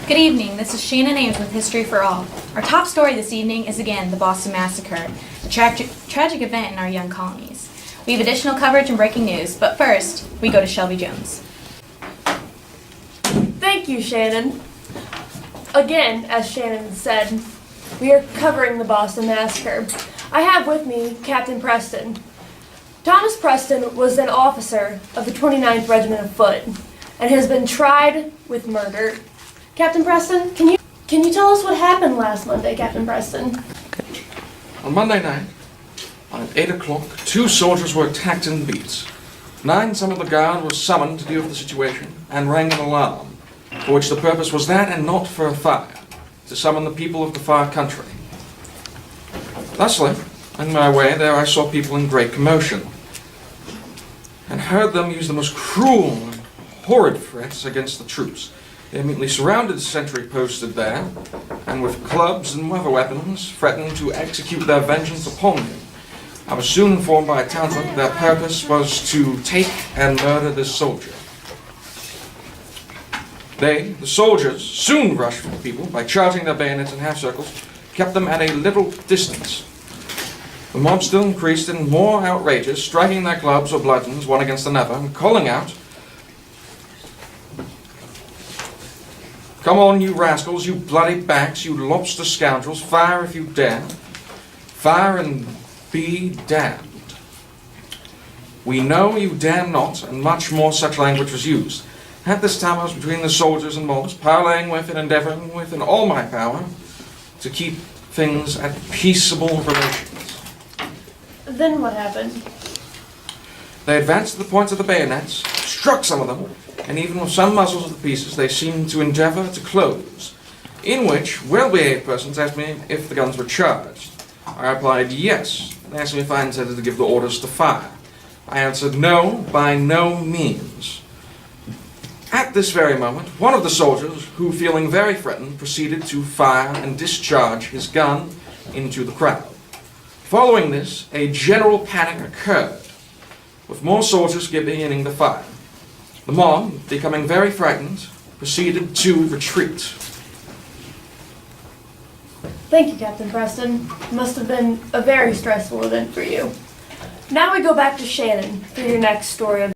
Good evening, this is Shannon Ames with History for All. Our top story this evening is again the Boston Massacre, a tragic event in our young colonies. We have additional coverage and breaking news, but first, we go to Shelby Jones. Thank you, Shannon. Again, as Shannon said, we are covering the Boston Massacre. I have with me Captain Preston. Thomas Preston was an officer of the 29th Regiment of Foot and has been tried with murder. Captain Preston, can you tell us what happened last Monday, Captain Preston? On Monday night, at 8 o'clock, 2 soldiers were attacked and beat. 9 some of the guard was summoned to deal with the situation and rang an alarm, for which the purpose was that and not for a fire, to summon the people of the far country. Thusly, on my way there I saw people in great commotion, and heard them use the most cruel and horrid threats against the troops. They immediately surrounded the sentry posted there, and with clubs and other weapons, threatened to execute their vengeance upon me. I was soon informed by a townsman their purpose was to take and murder this soldier. They, the soldiers, soon rushed for the people by charging their bayonets in half circles, kept them at a little distance. The mob still increased and more outrageous, striking their clubs or bludgeons one against another and calling out, "Come on, you rascals, you bloody backs, you lobster scoundrels, fire if you dare. Fire and be damned. We know you dare not," and much more such language was used. At this time I was between the soldiers and mobs, parleying with and endeavoring within all my power to keep things at peaceable relations. Then what happened? They advanced to the points of the bayonets, struck some of them, and even with some muzzles of the pieces they seemed to endeavour to close, in which well-behaved persons asked me if the guns were charged. I replied yes. They asked me if I intended to give the orders to fire. I answered no, by no means. At this very moment, one of the soldiers, who feeling very threatened, proceeded to fire and discharge his gun into the crowd. Following this, a general panic occurred, with more soldiers beginning to fire. The mob, becoming very frightened, proceeded to retreat. Thank you, Captain Preston. It must have been a very stressful event for you. Now we go back to Shannon for your next story.